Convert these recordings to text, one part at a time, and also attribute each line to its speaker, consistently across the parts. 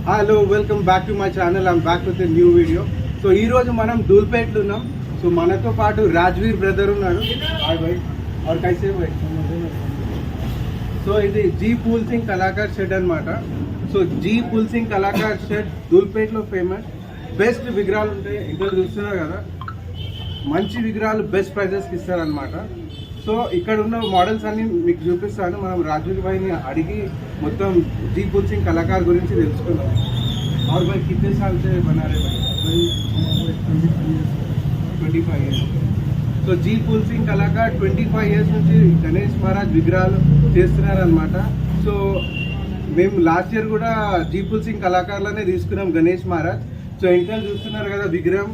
Speaker 1: Hello welcome back to my channel. I'm back with new video. So ఈ రోజు మనం ధూల్పేట్లో ఉన్నాం. సో మనతో పాటు రాజ్వీర్ బ్రదర్ ఉన్నాడు. హాయ్ భాయ్, और कैसे भाई? సో ఇది జీ పూల్ సింగ్ కళాకార్ షెడ్ అనమాట. So G Phool Singh Kalakar shed ధూల్పేట్లో ఫేమస్. బెస్ట్ విగ్రహాలు ఉంటాయి. ఇక్కడ చూస్తున్నారు కదా, మంచి విగ్రహాలు బెస్ట్ ప్రైజెస్కి ఇస్తారనమాట. సో ఇక్కడ ఉన్న మోడల్స్ అన్ని మీకు చూపిస్తాను. మనం రాజ్వీర్ భాయ్ని అడిగి మొత్తం जी पूल सिंह कलाकार గురించి తెలుసుకుందాం. और भाई कितने साल से बना रहे भाई? 25 years. సో जी पूल सिंह कलाकार 25 years నుంచి గణేష్ మహారాజ్ విగ్రహాలు చేస్తున్నారనమాట. సో మేము లాస్ట్ ఇయర్ కూడా जी पूल सिंह కళాకారులనే తీసుకున్నాం గణేష్ మహారాజ్. సో ఇంకా చూస్తున్నారు కదా విగ్రహం,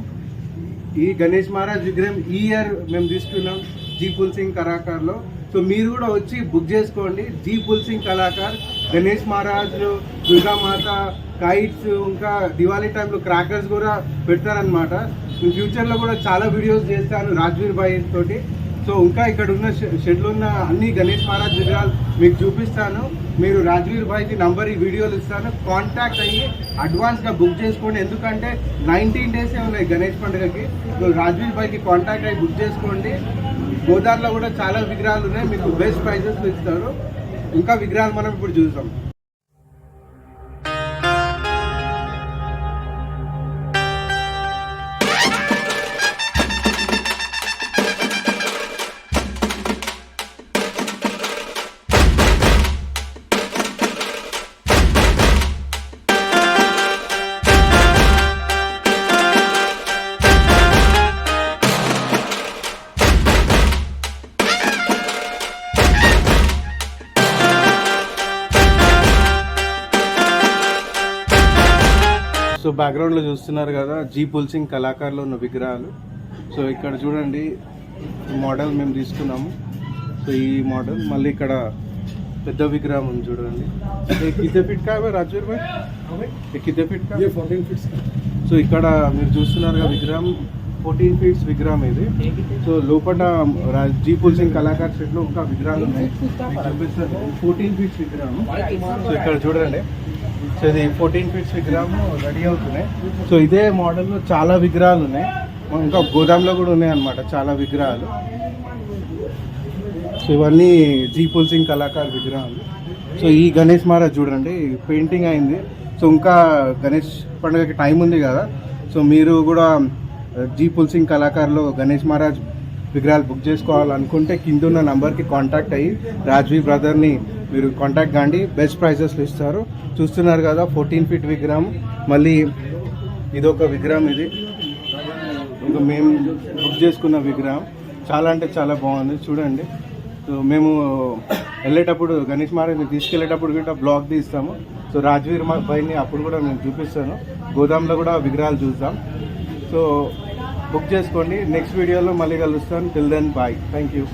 Speaker 1: ఈ గణేష్ మహారాజ్ విగ్రహం ఈ ఇయర్ మేము తీసుకున్నాం जी पूल सिंह కళాకార్లో. సో మీరు కూడా వచ్చి బుక్ చేసుకోండి. जी पूल सिंह కళాకార్, గణేష్ మహారాజ్, దుర్గామాత, కైట్స్, ఇంకా దివాళీ టైంలో క్రాకర్స్ కూడా పెడతారనమాట. నేను ఫ్యూచర్లో కూడా చాలా వీడియోస్ చేస్తాను రాజ్వీర్ భాయ్ తోటి. సో ఇంకా ఇక్కడ ఉన్న షెడ్లో ఉన్న అన్ని గణేష్ మహారాజ్ విగ్రహాలు మీకు చూపిస్తాను. మీరు రాజ్వీర్ భాయ్కి నంబర్ ఈ వీడియోలు ఇస్తాను, కాంటాక్ట్ అయ్యి అడ్వాన్స్గా బుక్ చేసుకోండి. ఎందుకంటే 19 days ఉన్నాయి గణేష్ పండుగకి. సో రాజ్వీర్ భాయ్కి కాంటాక్ట్ అయ్యి బుక్ చేసుకోండి. గోదావరిలో కూడా చాలా విగ్రహాలు ఉన్నాయి, మీకు బెస్ట్ ప్రైజెస్లో ఇస్తారు. ఇంకా విగ్రహాలు మనం ఇప్పుడు చూద్దాం. సో బ్యాక్గ్రౌండ్లో చూస్తున్నారు కదా जी पूल सिंह కళాకారులో ఉన్న విగ్రహాలు. సో ఇక్కడ చూడండి మోడల్ మేము తీసుకున్నాము. సో ఈ మోడల్ మళ్ళీ ఇక్కడ పెద్ద విగ్రహం ఉంది చూడండి. కితే ఫీట్ కా రాజ్వీర్ భాయ్? కితే ఫీట్ కా? 14 feet. సో ఇక్కడ మీరు చూస్తున్నారు కదా విగ్రహం 14 feet విగ్రహం ఇది. సో లోపల जी पूल सिंह కళాకార్ సెట్లో ఇంకా విగ్రహాలు ఉన్నాయి, చూపిస్తారు. 14 feet విగ్రహం. సో ఇక్కడ చూడండి, సో ఇది 14 feet విగ్రహం రెడీ అవుతున్నాయి. సో ఇదే మోడల్లో చాలా విగ్రహాలు ఉన్నాయి, ఇంకా గోదాంలో కూడా ఉన్నాయి అన్నమాట చాలా విగ్రహాలు. సో ఇవన్నీ जी पूल सिंह కళాకార్ విగ్రహాలు. సో ఈ గణేష్ మహారాజ్ చూడండి పెయింటింగ్ అయింది. సో ఇంకా గణేష్ పండుగకి టైం ఉంది కదా, సో మీరు కూడా जी पूल सिंह కళాకార్లో గణేష్ మహారాజ్ విగ్రహాలు బుక్ చేసుకోవాలనుకుంటే కింద ఉన్న నంబర్కి కాంటాక్ట్ అయ్యి రాజ్వీర్ బ్రదర్ని మీరు కాంటాక్ట్ కాండి, బెస్ట్ ప్రైజెస్లో ఇస్తారు. చూస్తున్నారు కదా 14 feet విగ్రహం. మళ్ళీ ఇదొక విగ్రహం, ఇది ఇంకా మేము బుక్ చేసుకున్న విగ్రహం. చాలా అంటే చాలా బాగుంది చూడండి. సో మేము వెళ్ళేటప్పుడు గణేష్ మహారాజ్ని తీసుకెళ్ళేటప్పుడు కూడా బ్లాగ్ తీస్తాము. సో రాజ్వీర్ భాయ్ని అప్పుడు కూడా నేను చూపిస్తాను. గోదాంలో కూడా విగ్రహాలు చూద్దాం. సో బుక్ చేసుకోండి. నెక్స్ట్ వీడియోలో మళ్ళీ కలుస్తాను. Till then bye, thank you.